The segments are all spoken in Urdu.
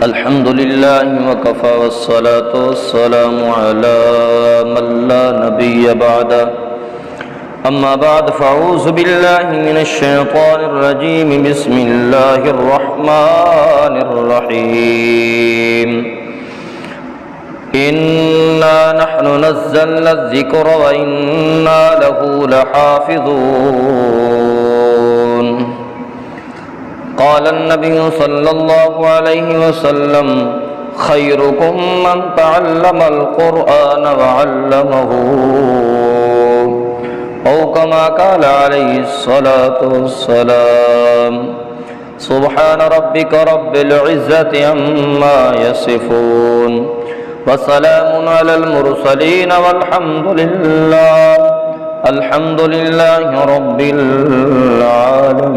الحمد لله وكفى والصلاة والسلام على من لا نبي بعده أما بعد فأعوذ بالله من الشيطان الرجيم بسم الله الرحمن الرحيم إنا نحن نزلنا الذكر وإنا له لحافظون قال النبي صلى الله عليه وسلم خيركم من تعلم القرآن وعلمه أو كما قال عليه الصلاة والسلام سبحان ربك رب العزة عما يصفون وسلام على المرسلين والحمد لله رب العالمين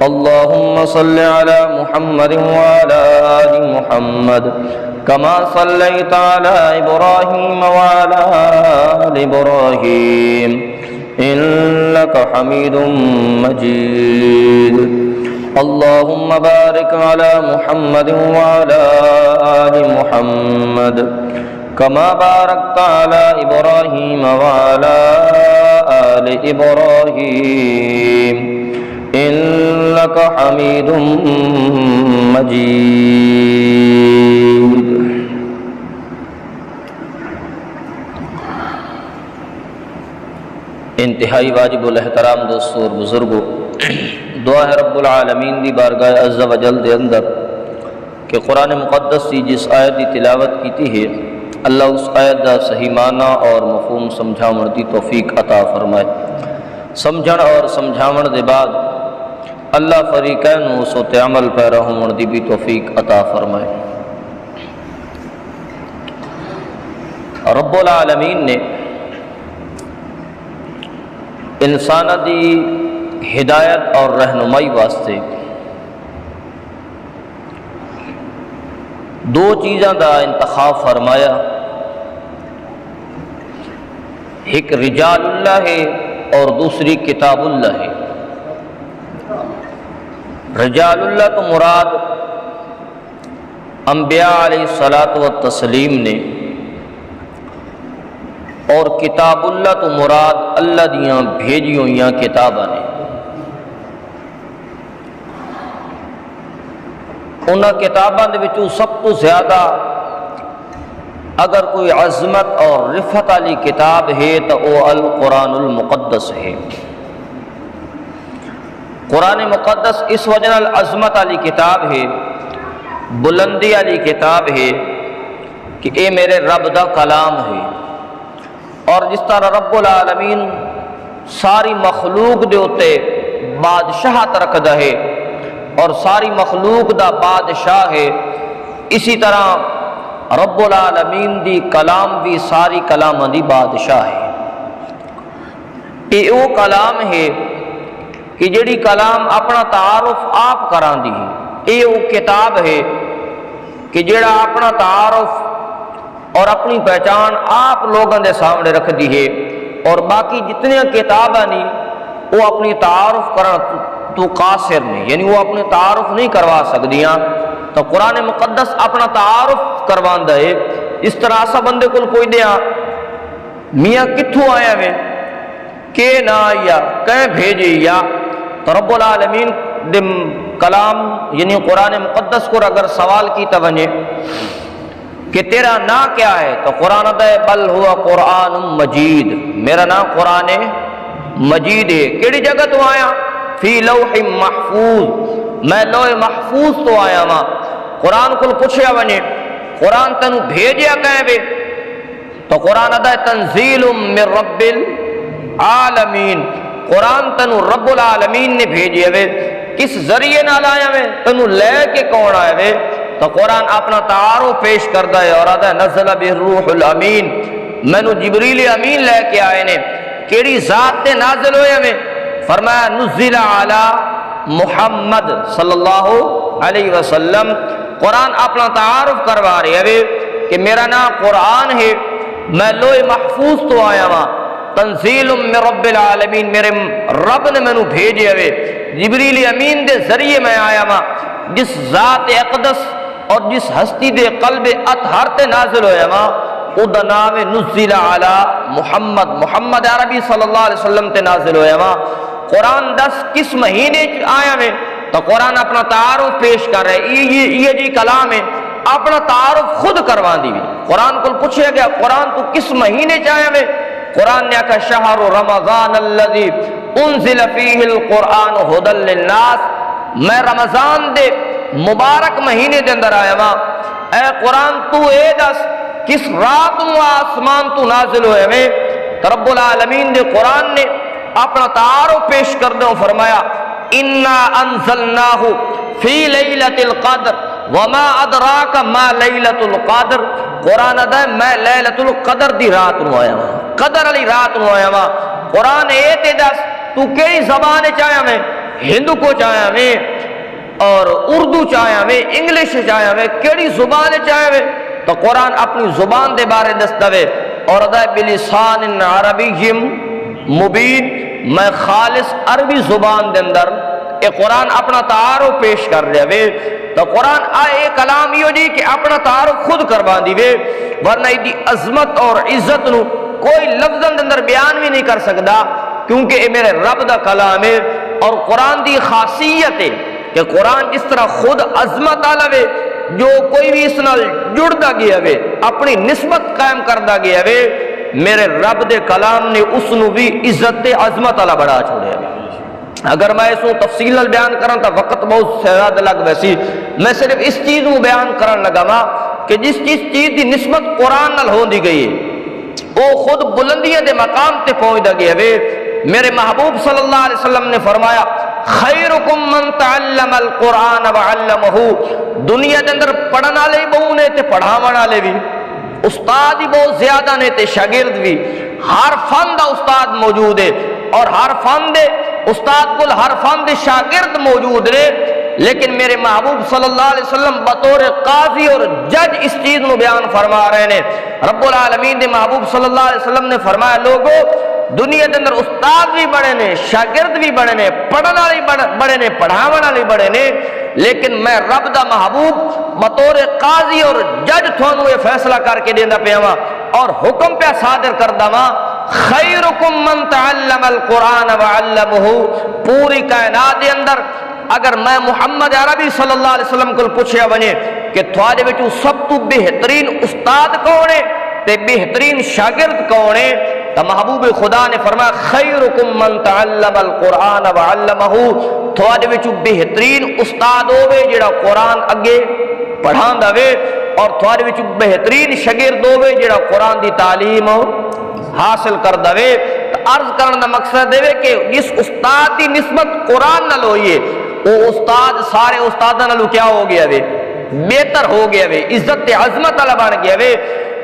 اللهم صل على محمد وعلى آل محمد كما صليت على إبراهيم وعلى آل إبراهيم إنك حميد مجيد اللهم بارك على محمد وعلى آل محمد كما باركت على إبراهيم وعلى آل إبراهيم إنك حميد مجيد انتہائی واجب الاحترام دوستو اور بزرگوں، دعا ہے رب العالمین دی بارگاہ عز و جل دے اندر کہ قرآن مقدس دی جس آیت دی تلاوت کیتی ہے اللہ اس آیت دا صحیح معنی اور مفہوم سمجھاون دی توفیق عطا فرمائے۔ سمجھن اور سمجھاون دے بعد اللہ فریقین اس تے عمل پیرا ہون دی بھی توفیق عطا فرمائے۔ رب العالمین نے انسان دی ہدایت اور رہنمائی واسطے دو چیزاں دا انتخاب فرمایا، ایک رجال اللہ ہے اور دوسری کتاب اللہ ہے۔ رجال اللہ تو مراد انبیاء علیہ الصلاۃ والتسلیم نے، اور کتاب اللہ تو مراد اللہ دیاں بھیجی ہوئیاں کتاباں نے۔ انہاں کتاباں دے وچوں سب تو زیادہ اگر کوئی عظمت اور رفعت والی کتاب ہے تو وہ القرآن المقدس ہے۔ قرآن مقدس اس وجہ نال عظمت والی کتاب ہے، بلندی والی کتاب ہے کہ اے میرے رب دا کلام ہے، اور جس طرح رب العالمین ساری مخلوق دے اتے بادشاہت رکھدا ہے اور ساری مخلوق دا بادشاہ ہے، اسی طرح رب العالمین دی کلام بھی ساری کلاماں دی بادشاہ ہے۔ یہ وہ کلام ہے کہ جڑی کلام اپنا تعارف آپ کران دی ہے، یہ وہ کتاب ہے کہ جڑا اپنا تعارف اور اپنی پہچان آپ لوگوں دے سامنے رکھ دی ہے، اور باقی جتنے کتاباں نہیں وہ اپنی تعارف کرن تو قاصر نہیں، یعنی وہ اپنے تعارف نہیں کروا سکدیاں۔ تو قرآن مقدس اپنا تعارف کرواندا ہے۔ اس طرح سا بندے کو کوئی دیا میاں کتھوں آیا میں کہ نہ یا کہیں بھیجے یا، تو رب العالمین دے کلام یعنی قرآن مقدس کو اگر سوال کی ونجے کہ تیرا نام کیا ہے تو قرآن دے بل ہوا قرآن مجید، میرا نام قرآن مجید ہے۔ کیڑی جگہ تو آیا؟ فی لوح محفوظ، میں لوح محفوظ تو آیا ماں۔ قرآن کو پوچھیا ونجے قرآن تنو بھیجیا کہیں بے تو قرآن دا تنزیل من رب العالمین، قرآن تنو رب العالمین نے بھیجیا وے، کس ذریعے نہ لایا وے، تنو لے کے کون آئے وے؟ تو قرآن اپنا تعارف پیش کردا ہے اور آدھا نزل بالروح الامین، مینو جبریل امین لے کے آئے نے۔ کیڑی ذات تے نازل ہوئے میں؟ فرمایا نزل علی محمد صلی اللہ علیہ وسلم۔ قرآن اپنا تعارف کروا رہے ہے کہ میرا نام قرآن ہے، میں لوح محفوظ تو آیا ہاں، تنزیل من رب العالمین، میرے رب نے مینو بھیجے ہوئے، جبریل امین دے ذریعے میں آیا ہاں۔ جس ذات اقدس اور جس ہستی دے قلب اطہر تے نازل ہویا ما او دا نام نزل علی محمد، محمد عربی صلی اللہ علیہ وسلم تے نازل ہویا ما۔ قرآن 10 کس مہینے آیا میں تو قرآن اپنا تعارف پیش کر رہے، یہ جی کلام ہے، اپنا تعارف خود کروان دی بھی۔ قرآن کو پوچھے گیا قرآن تو کس مہینے چاہیا میں؟ قرآن نے کہا شہر رمضان الذی انزل فیہ القرآن ھدی للناس، میں رمضان دے مبارک مہینے دے اندر آیا ماں۔ اے قرآن تو اے دس کس رات و آسمان تو نازل ہوئے میں؟ رب العالمین نے قرآن نے اپنا تعارف پیش کر دوں فرمایا انا انزلناہ فی لیلۃ القدر وما ادراک ما لیلۃ القدر، قرآن ادا میں لیلۃ القدر دی رات نو آیا ماں، قدر علی رات نو آیا ماں۔ قرآن اے تے دس تو کئی زبان چاہیا میں؟ ہندو کو چاہیا میں اور اردو چاہیا میں، انگلش چاہیا میں، کیڑی زبان چاہیا میں؟ تو قرآن اپنی زبان دے بارے دستوے اور ادا بلسان عربی مبین، میں خالص عربی زبان دے اندر اے قرآن اپنا تعارف پیش کر رہے وے۔ تو قرآن آئے کلام یہ جی کہ اپنا تعارف خود کروا دی وے، ورنہ دی عظمت اور عزت نو کوئی لفظ دے اندر بیان بھی نہیں کر سکتا، کیونکہ اے میرے رب دا کلام ہے۔ اور قرآن دی خاصیت ہے کہ قرآن اس طرح خود عظمت آلہ وے، جو کوئی بھی اس نال جڑتا گیا وے، اپنی نسبت قائم کرتا گیا وے، میرے رب دے کلام نے اس نو بھی عزت عظمت آلہ بڑھا چھوڑے وے۔ اگر میں اس کو تفصیل بیان کروں تو وقت بہت زیادہ لگ ویسی، میں صرف اس چیز کو بیان کرن لگا ماں کہ جس چیز دی نسبت قرآن نال ہو دی گئی ہے وہ خود بلندیاں دے مقام تے پہنچ گیا وے۔ میرے محبوب صلی اللہ علیہ وسلم نے فرمایا خیرکم من تعلم القرآن وعلمہ، دنیا دے اندر پڑھن والے بہو نے تے پڑھاون والے بھی، استاد ہی بہت زیادہ نے تے شاگرد بھی، ہر فن دا استاد موجود ہے اور ہر فن دے استاد کو ہر فن دے شاگرد موجود رہے، لیکن میرے محبوب صلی اللہ علیہ وسلم بطور قاضی اور جج اس چیز کو بیان فرما رہے ہیں۔ رب العالمین دے محبوب صلی اللہ علیہ وسلم نے فرمایا لوگو دنیا کے اندر استاد بھی بڑے نے، شاگرد بھی بڑے نے، پڑھن والے بڑے نے، پڑھاون والے بڑے نے، لیکن میں رب دا محبوب بطور قاضی اور جج تھانوں یہ فیصلہ کر کے دیندا پیا وا اور حکم پہ صادر کردا وا خیرکم من تعلم القرآن وعلمہ، پوری کائنات دے اندر اگر میں محمد عربی صلی اللہ علیہ وسلم کو پوچھیا ونجے کہ تھوڑے وچوں سب تو بہترین استاد کون ہے تے بہترین شاگرد کون ہے، تو محبوب خدا نے فرمایا خیرکم من تعلم القرآن وعلمہ، تھوڑے وچوں بہترین استاد ہوے جڑا قرآن اگے پڑھاندا وے اور تھوڑے وچوں بہترین شاگرد ہوے جڑا قرآن دی تعلیم حاصل کردا وے۔ عرض کرنے کا مقصد ہے کہ جس استاد کی نسبت قرآن نال ہوئی ہے وہ استاد سارے استاداں نالوں کیا ہو گیا وے؟ بہتر ہو گیا وے، عزت عظمت والا بن گیا وے۔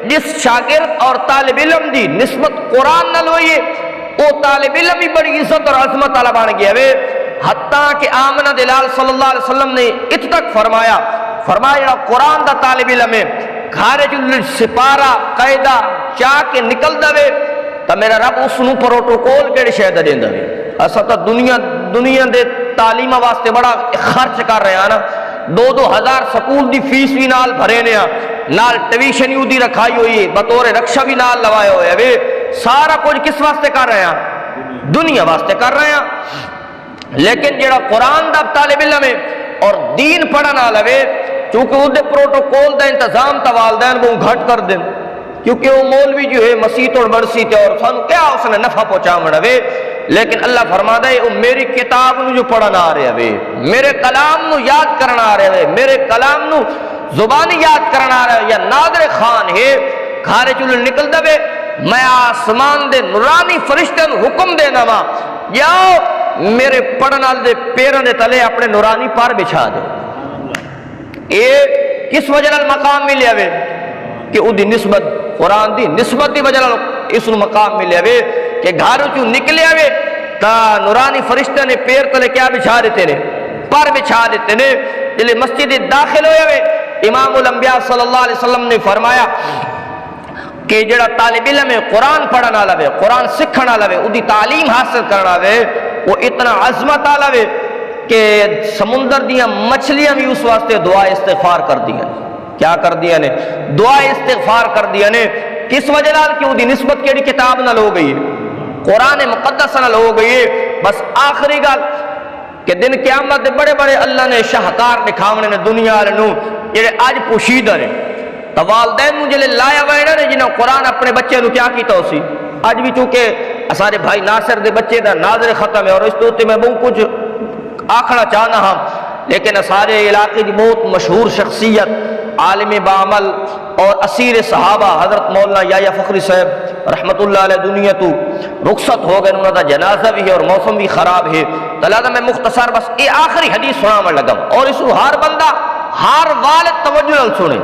جس شاگرد اور طالب علم دی نسبت قرآن نال ہوئی ہے وہ طالب علم بھی بڑی عزت اور عظمت والا بن گیا وے، حتیٰ کہ آمنہ دلال صلی اللہ علیہ وسلم نے ات تک فرمایا جڑا قرآن دا طالب علم ہے گھر سپارہ قاعدہ چاہ کے نکلدا وے تو میرا رب اس نو پروٹوکول کیڑی شے دا دیندا وے۔ اساں تا دنیا دے تعلیم واسطے بڑا خرچ کر رہے ہیں نا، 2,000 سکول دی فیس بھی نال بھرے نے، نال ٹیوشن دی رکھائی ہوئی ہے، بطور رکشا بھی نال لوایا ہوئے وے، سارا کچھ کس واسطے کر رہے ہیں؟ دنیا واسطے کر رہے ہیں۔ لیکن جڑا قرآن دا طالب علم ہے اور دین پڑھن والا وے، چونکہ وہ دے پروٹوکول دا انتظام تا والدین وہ گھٹ کر دیں، کیونکہ وہ مولوی جو ہے مسیح اور برسی تے اور سانو کیا اس نے نفع پہنچاونا وے، لیکن اللہ فرماتا ہے وہ میری کتاب نو جو پڑھنا آ رہے وے، میرے کلام نو یاد کرنا آ رہے وے، میرے کلام نو زبانی یاد کرنا آ رہا ہے، یا نادر خان ہے گھارے چلو نکل دے، میں آسمان دے نورانی فرشتے نو حکم دینا وا جاؤ میرے پڑھن والے دے پیروں دے تلے اپنے نورانی پار بچھا دو۔ یہ کس وجہ نال مقام ملیا وے؟ کہ او دی نسبت قرآن دی نسبت دی وجہ نال اس نو مقام ملیا وے کہ گھروں چوں نکلیا وے تا نورانی فرشتے نے پیر تلے کیا بچھا دیتے نے؟ پر بچھا دیتے نے۔ جلے مسجد داخل ہوئے وے امام الانبیاء صلی اللہ علیہ وسلم نے فرمایا کہ جڑا طالب علم ہے قرآن پڑھنا والا وے، قرآن سکھنا والا وے، اودی تعلیم حاصل کرنا وے، وہ اتنا عظمت والا وے کہ سمندر دیاں مچھلیاں بھی اس واسطے دعا استغفار کر دیا نے. کیا کر دیا نے؟ دعا استغفار کر دیا نے. کس وجہ نال؟ کہ دی نسبت کیڑی کتاب نال ہو گئی ہے؟ قرآن مقدس نال ہو گئی ہے. بس آخری گل کہ دن قیامت دے بڑے بڑے اللہ نے شاہکار دکھاونے نے دنیا والے نو جڑے اج پوشیدہ نے. تو والدین نو جلے لایا وینا نے جنہاں قرآن اپنے بچے نو کیا کیتا ہو سی. اج بھی چونکہ سارے بھائی ناصر دے بچے دا ناظر ختم ہے اور اس تو میں بہت کچھ آکھنا چاہنا ہاں، لیکن سارے علاقے کی بہت مشہور شخصیت عالم بعمل اور اسیر صحابہ حضرت مولانا یحییٰ فخری صاحب رحمت اللہ علیہ دنیا تو رخصت ہو گئے. انہوں کا جنازہ بھی ہے اور موسم بھی خراب ہے. لہذا میں مختصر بس یہ آخری حدیث سناون لگا اور اس ہر بندہ ہر والد توجہ نال سنے.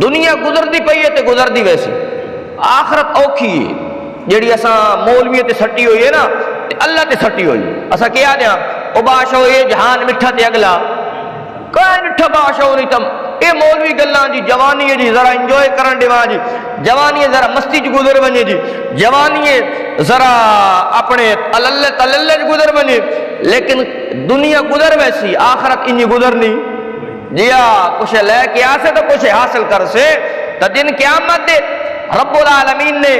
دنیا گزرتی پئی ہے تے گزرتی ویسی، آخرت اوکھی ہے جیڑی اساں مولوی تے سٹی ہوئی ہے نا تے اللہ تے سٹی ہوئی. اساں کیا دیاں او بادشاہ یہ جہان مٹھا تے اگلا کوئی مٹھا بادشاہ نہیں. تم اے مولوی گلاں جی جوانی ہے جی ذرا انجوائے کرن دیواں جی، جوانی ذرا مستی چ گزر ونجے جی، جوانی ذرا اپنے تللے تللے چ گزر ونجے. لیکن دنیا گزر ویسی، آخرت انہی گزرنی جی. کچھ لے کے آسے تو کچھ حاصل کر سے. تو دن قیامت دے رب العالمین نے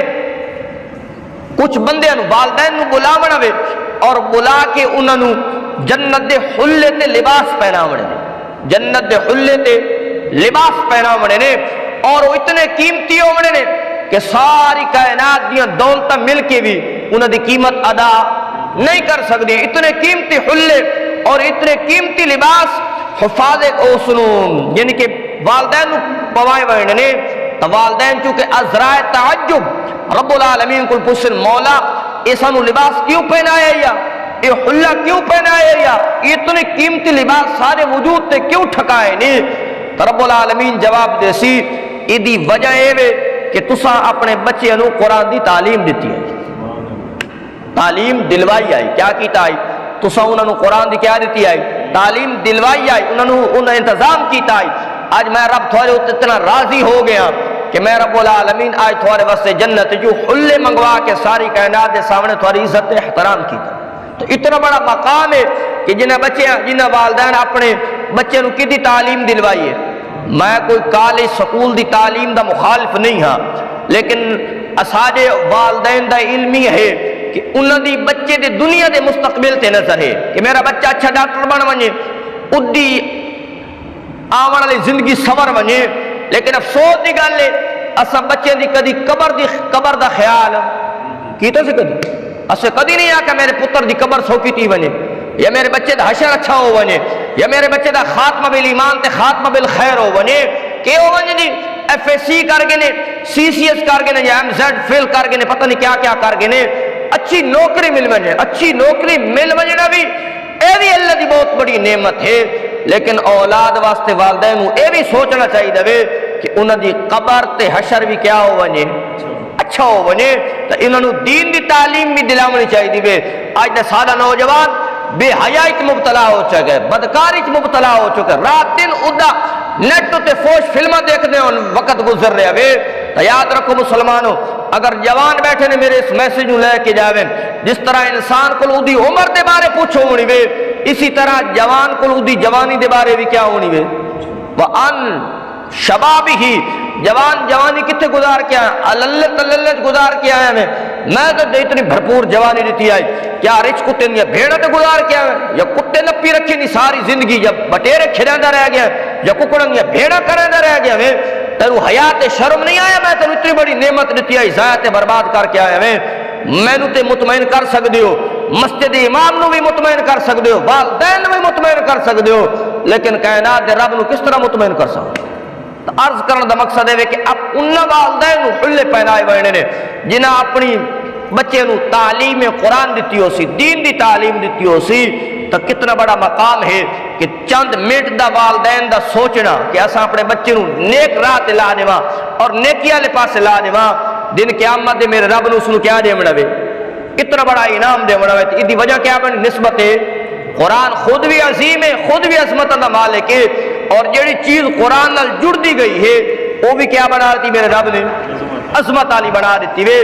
کچھ بندے والدین نو بلاونا وے اور بلا کے انہاں نو جنت دے حلے تے لباس پہناونے نے. جنت دے حلے تے لباس پہناونے نے اور وہ اتنے قیمتی ہونے نے کہ ساری کائنات دیاں دولتاں مل کے بھی انہاں دی قیمت ادا نہیں کر سکتی. اتنے قیمتی حلے اور اتنے قیمتی لباس حفاظ اوسنون یعنی کہ والدین نو پوائے وینے نے. تو والدین چونکہ ازرائے تعجب رب العالمین کو پوچھن مولا ایسا نو لباس کیوں پہنایا یا یہ حلہ کیوں پہنایا یا یہ اتنے قیمتی لباس سارے وجود تے کیوں ٹھکائے نہیں؟ تو رب العالمین جواب دے سی ایدی وجہ ہے کہ تسا اپنے بچے نو قرآن دی تعلیم دیتی ہے. تعلیم دلوائی آئی. کیا کیتا آئی؟ تسا انہوں نے قرآن دی کیا دیتی آئی؟ تعلیم دلوائی آئی. انہوں نے انتظام کیتا آئی. آج میں رب تھوڑے اتنا راضی ہو گیا کہ میں رب العالمین آج تھوڑے واسطے جنت جو حلے منگوا کے ساری کائنات دے سامنے تھوڑی عزت احترام کیتا. تو اتنا بڑا مقام ہے کہ جنہ بچے جنہ والدین اپنے بچے نو کی تعلیم دلوائی ہے. میں کوئی کالج سکول دی تعلیم دا مخالف نہیں ہاں، لیکن اساجے والدین دا علمی ہے کہ انہاں دی بچے دے دنیا دے مستقبل تے نظر ہے کہ میرا بچہ اچھا ڈاکٹر بن ونجے، ادی آون والی زندگی سور ونجے. لیکن افسوس دی گل ہے اساں بچے دی کدی قبر دا خیال کیتا سے کدی اسے کدی نہیں آ کہ میرے پتر دی قبر سو کیتی ونجے یا میرے بچے دا حشر اچھا ہو ونجے یا میرے بچے دا خاتمہ بالایمان تے خاتمہ بالخیر ہو ونجے. کہ ہو ونجے جی ایف ایس سی کر گئے نے، سی سی ایس کر گئے نے یا ایم زیڈ فیل کر گئے نے، پتہ نہیں کیا کیا کر گئے نے. اچھی نوکری مل ونجے، اچھی نوکری مل ونجنا بھی اے بھی اللہ دی بہت بڑی نعمت ہے. لیکن اولاد واسطے والدین نو اے بھی سوچنا چاہیے وے کہ انہاں دی قبر تے حشر بھی کیا ہو ونجے اچھا ہو ونجے. تو انہاں نو دین دی تعلیم بھی دلاونی چاہیے وے. اج دا سادہ نوجوان بے حیائی چ مبتلا ہو چکے، بدکاری چ مبتلا ہو چکے، رات دن ادا نیٹ تے فوش فلمیں دیکھنے وقت گزر رہے وے. تو یاد رکھو مسلمانوں، اگر جوان بیٹھے نے میرے اس میسج لے کے جاویں، جس طرح انسان کو اودی عمر دے بارے پوچھو ہونی وے، اسی طرح جوان کو اودی جوانی دے بارے بھی کیا ہونی وے. وان شبابی ہی جوان جوانی کتنے گزار کے آیا، اللہ تللہ گزار کے آیا میں تو اتنی بھرپور جوانی دیتی آئی. کیا رچ کتے نے بھیڑا تو گزار کے آیا یا کتے نپی رکھے نہیں ساری زندگی، جب بٹیرے کھڑا رہ گیا یا ککڑوں یا بھیڑا کرا رہ گیا میں تینو حیات شرم نہیں آیا؟ میں تینو اتنی بڑی نعمت دیتی آئی، ضائع برباد کر کے آیا میں نو تے مطمئن کر سکتے ہو، مسجد امام نو بھی مطمئن کر سکتے ہو، والدین نو بھی مطمئن کر سکتے ہو، لیکن کائنات دے رب نو کس طرح مطمئن کر سکتے؟ تو عرض کرنے دا مقصد ہے کہ اب انہاں والدین نو حلے پہنائے ہوئے نے جنہاں اپنی بچے نو تعلیم قرآن دیتی ہو سی، دین دی تعلیم دیتی ہو سی. تو کتنا بڑا مقام ہے کہ چند منٹ دا والدین دا سوچنا کہ اساں اپنے بچے نو نیک راہ تے لا دیواں اور نیکی والے پاسے لا دیواں. دن قیامت دے میرے رب نو اس نو کیا دیونا وے؟ اتنا بڑا انعام دیونا وے. اس دی وجہ کیا بنی؟ نسبت ہے قرآن خود بھی عظیم ہے، خود بھی عظمت دا مالک ہے، اور جڑی چیز قرآن نال جڑ دی گئی ہے وہ بھی کیا بنا دیتی میرے رب نے؟ عظمت والی بنا دیتی وے.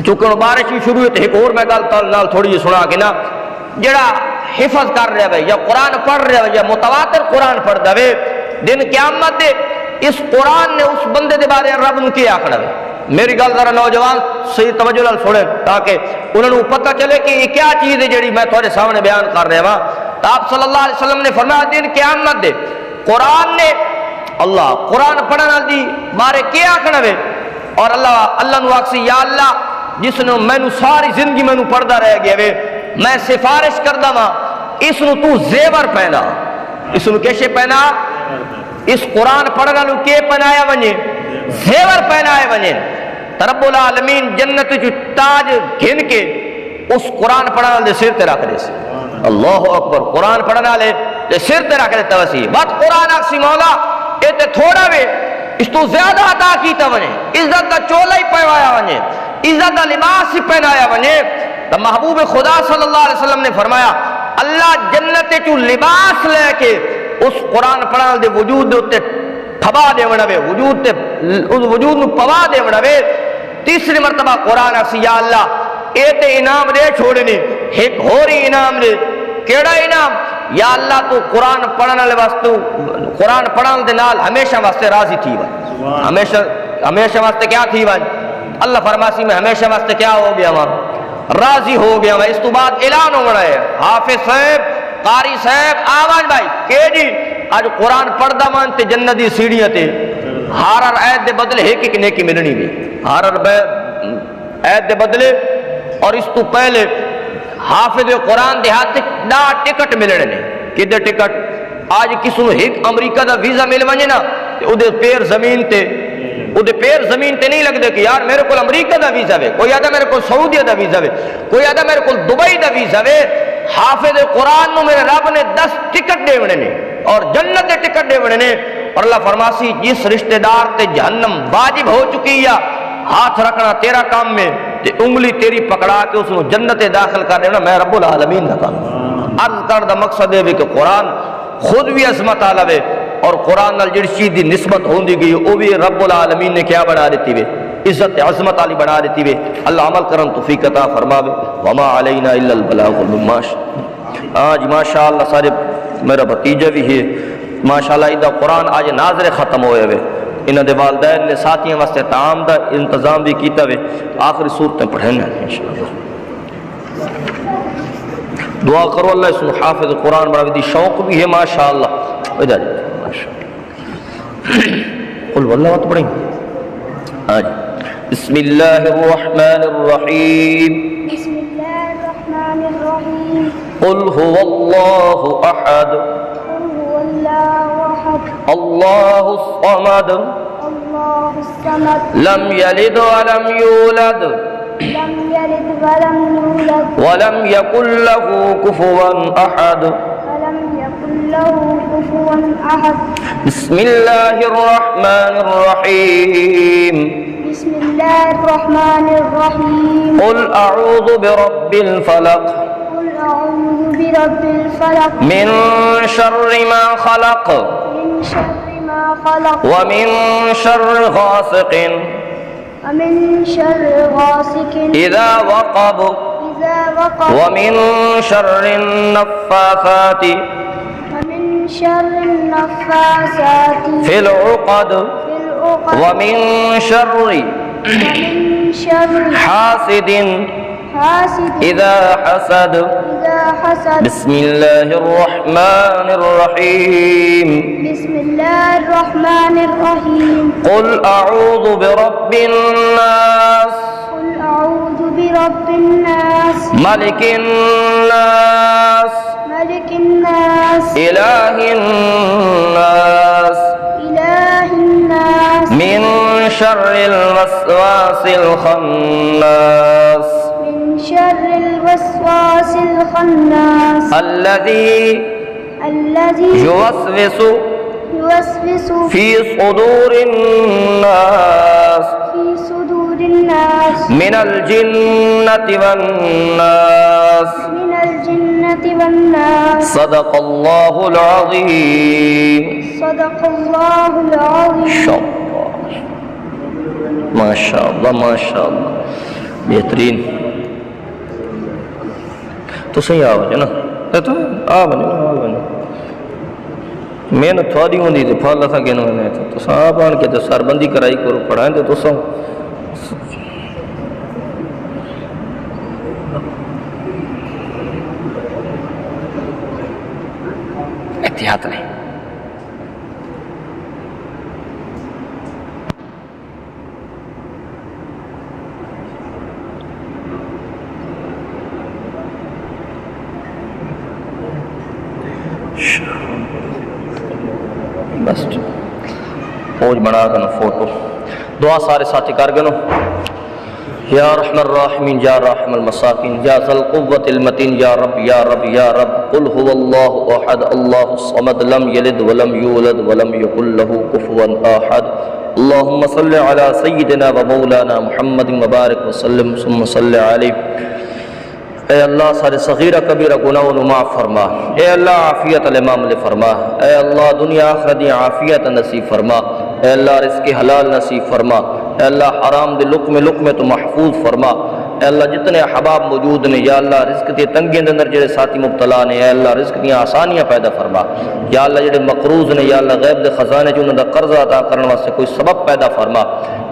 چونکہ بارش بھی شروع ہوئی تو ایک اور میں گل نال تھوڑی جی سنا کے نا، جڑا حفظ کر رہا ہے یا قرآن پڑھ رہا ہے یا متواتر قرآن پڑھ دے دن قیامت دے اس قرآن نے اس بندے دے بارے رب نو کی آکھنا ہے. میری گل ذرا نوجوان صحیح توجہ نال سنیں تاکہ انہوں نے پتہ چلے کہ یہ کیا چیز ہے جڑی میں تھوڑے سامنے بیان کر رہا ہوں. تو آپ صلی اللہ علیہ وسلم نے فرمایا دن قیامت دے قرآن نے اللہ قرآن پڑھنا دی مارے کیا آکھنا ہے اور اللہ نو آکسی یا اللہ جس نے مینو ساری زندگی مینو پڑھدا رہ گیا وے میں سفارش کردا وا اس نو تو زیور پہنا اس نو کیسے پہنا اس قرآن پڑھنا نو کے پہنایا ونجے زیور پہنائے ونجے. رب العالمین جنت جو تاج گھن کے اس قرآن پڑھنا دے سر تے رکھ دے سی. اللہ اکبر. قرآن پڑھنا لے سر تے رکھ دیتا وسی بات قرآن آکسی مولا اے تے تھوڑا وے اس تو زیادہ عطا کیتا ونجے عزت دا چولا ہی پہنایا ونجے عزت دا لباس ہی پہنایا ونجے. تو محبوب خدا صلی اللہ علیہ وسلم نے فرمایا اللہ جنت چو لباس لے کے اس قرآن پڑھنا دے وجود دے اتے پھبا دے ونوے وجود تے اس وجود نو پوا دے ونوے. تیسری مرتبہ قرآن اسی یا اللہ اے تے انعام دے چھوڑنے ایک ہوری انعام دے. کیڑا انعام یا اللہ تو قرآن پڑھنے لے واسطے قرآن پڑھنے دے نال ہمیشہ واسطے راضی تھی ون ہمیشہ واسطے کیا تھی ون اللہ فرماسی میں ہمیشہ واسطے کیا ہو گیا ون راضی ہو گیا ون. اس تو بعد اعلان ہو رہا ہے حافظ صاحب قاری صاحب آواز بھائی کہ جی آج قرآن پڑھدا مان تے جنت دی سیڑھیاں تے ہر ایت دے بدلے ایک نیکی ملنی بھی ہر ایت دے بدلے. اور اس تو پہلے حافظ قرآن دے ہاتھ دا ٹکٹ ملنے نے کدے ٹکٹ آج کسی نو ایک امریکہ دا ویزا مل ونجے نا تے او دے پیر زمین تے نہیں لگ دے کہ یار میرے کو امریکہ دا ویزا وے کوئی آدھا میرے کو سعودیہ دا ویزا وے کوئی آدھا میرے کو دبئی دا ویزا وے. حافظ قرآن نو میرے رب نے 10 ٹکٹ دے ونے نے اور جنت دے ٹکٹ دے ونے نے. اور اللہ فرماسی جس رشتہ دار تے جہنم واجب ہو چکی یا ہاتھ رکھنا تیرا کام میں تے انگلی تیری پکڑا کے اس نو جنت داخل کر دینا میں رب العالمین کا کام. عرض کر دا مقصد ہے کہ قرآن خود بھی عظمت آلا وے اور قرآن نال جڑی چیز دی نسبت ہوندی گئی وہ بھی رب العالمین نے کیا بنا دیتی وے عزت عظمت علی بنا دیتی وے. اللہ عمل کرن توفیق عطا فرماوے. وما علینا الا البلاغ المبین. آج ماشاءاللہ سارے میرا بھتیجا بھی ہے ماشاءاللہ ادھا قرآن آج ناظر ختم ہوئے ہوئے انہاں دے والدین نے ساتھیاں واسطے تعام دا انتظام بھی کیتا ہوئے آخری صورتیں پڑھنا ہے انشاءاللہ. دعا کرو اللہ اس حافظ قرآن بڑا دی شوق بھی ہے ماشاءاللہ. ادھا جاتے قل واللہ وقت پڑھیں. آج بسم اللہ الرحمن الرحیم بسم اللہ الرحمن الرحیم قل هو اللہ احد قل هو اللہ احد اللہ الصمد اللہ الصمد لم یلد ولم یولد لم یلد ولم یولد ولم یکن له کفوا احد ولم یکن له کفوا احد. بسم اللہ الرحمن الرحیم بسم اللہ الرحمن الرحیم قل اعوذ برب الفلق قل اعوذ برب الفلق من شر ما خلق من شر ما خلق ومن شر غاسق ومن شر غاسق اذا وقب اذا وقب ومن شر النفاثات ومن شر النفاثات في العقد في العقد ومن شر ومن شر حاسد حاسد إذا حسد. إذا حسد. بسم الله الرحمن الرحيم بسم الله الرحمن الرحيم قل أعوذ برب الناس قل أعوذ برب الناس ملك الناس ملك الناس إله الناس إله الناس من شر الوسواس الخناس من شر الوسواس الخناس الذي يوسوس يوسوس في صدور الناس في صدور الناس من الجنة والناس. من الجنة والناس. صدق الله العظيم. صدق الله العظيم. ماشاء اللہ ماشاء اللہ بہترین. تو صحیح آواز ہے نا. تو آ بنے محنت تھوڑی ہوندی تے پھل اساں کینوں نے تو تساں آپ آن کے تے سربندی کرائی کرو پڑھائیں تے تساں احتیاط نہیں. بس فوج بنا کے فوٹو دعا سارے ساتھی کر گئے. یا رحم الراحمین یا رحم المساکین یا ذا القوۃ المتین یا رب یا رب یا رب قل هو اللہ احد اللہ الصمد لم یلد ولم یولد ولم یکن له کفوا احد. اللہم صل علی سیدنا و مولانا محمد مبارک وسلم ثم صل علیہ. اے اللہ سارے صغیرہ کبیرہ گناہوں کو معاف فرما. اے اللہ عافیت الامام لے فرما. اے اللہ دنیا آخرت دی عافیت نصیب فرما. اے اللہ رزق حلال نصیب فرما. اے اللہ حرام دے لقمے تو محفوظ فرما. اے اللہ جتنے احباب موجود نے یا اللہ رزق دی تنگیاں دے اندر جڑے ساتھی مبتلا نے اے اللہ رزق دی آسانیاں پیدا فرما. یا اللہ جڑے مقروض نے یا اللہ غیب دے خزانے چ انہاں دا قرضہ عطا کرن واسطے کوئی سبب پیدا فرما.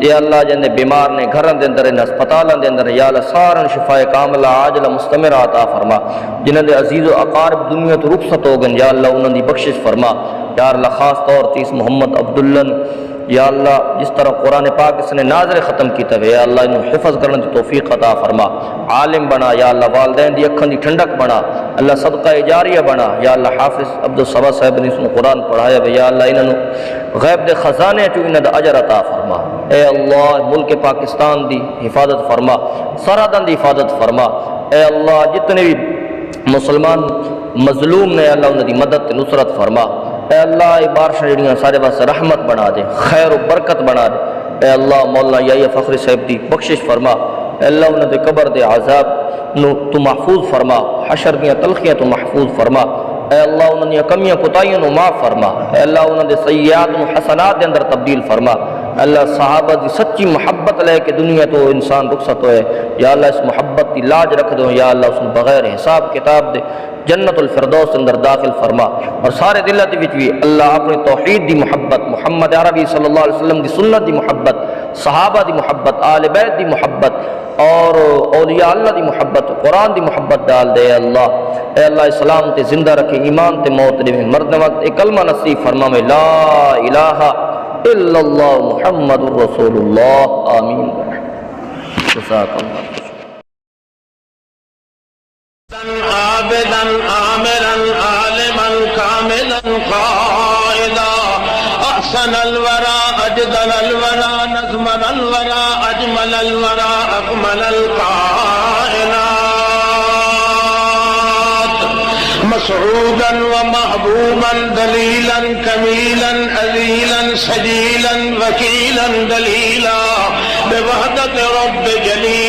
یا اللہ جنے بیمار نے گھراں دے اندر ان ہسپتالاں دے اندر یا اللہ سارن شفاء کاملہ عاجلہ مستمرہ عطا فرما. جنہاں دے عزیز و اقارب دنیا تو رخصت ہو گئے یا اللہ انہاں دی بخشش فرما. یا اللہ خاص طور تے اس محمد عبداللہ یا اللہ جس طرح قرآن پاک اس نے ناظر ختم کیتا ہے یا اللہ انہوں حفظ کرنے دی توفیق عطا فرما. عالم بنا یا اللہ والدین دی اکھن دی ٹھنڈک بنا. اللہ صدقہ جاریہ بنا. یا اللہ حافظ عبدالصبا صاحب نے اس نے قرآن پڑھایا ہے یا اللہ انہوں غیب دے خزانے چو انہوں دا اجر عطا فرما. اے اللہ ملک پاکستان دی حفاظت فرما. سرحدوں دی حفاظت فرما. اے اللہ جتنے بھی مسلمان مظلوم نے اللہ انہوں دی مدد نصرت فرما. اے اللہ یہ بارش جڑیاں سارے پاس رحمت بنا دے خیر و برکت بنا دے. اے اللہ مولانا یا فخر صاحب دی بخشش فرما. اے اللہ انہوں دے قبر دے عذاب نو تو محفوظ فرما. حشر دیاں تلخیاں تو محفوظ فرما. اے اللہ انہوں نے کمیاں کوتاہیاں نو معاف فرما. اے اللہ انہوں دے سیئات و حسنات دے اندر تبدیل فرما. اللہ صحابہ دی سچی محبت لے کے دنیا تو انسان رخصت ہوئے یا اللہ اس محبت دی لاج رکھ دو. یا اللہ اس بغیر حساب کتاب دے جنت الفردوس اندر داخل فرما. اور سارے دلت وچ بھی اللہ اپنی توحید دی محبت محمد عربی صلی اللہ علیہ وسلم دی سنت دی محبت صحابہ دی محبت آل بیت دی محبت اور اولیاء اللہ دی محبت قرآن دی محبت ڈال دے. اللہ اے اللہ اسلام تے زندہ رکھے ایمان تے موت دے مرد وقت ایک کلمہ نصیب فرما میں لا الہ الا اللہ محمد رسول اللہ. آمین. جزاک اللہ. عابدا عامرا عالما كاملا قائدا احسن الورى اجدل الورى نظمن الورى اجمل الورى اكمل الكائنات مسعودا ومحبوبا دليلا كميلا أذيلا سجيلا وكيلا دليلا بوحدة رب جليل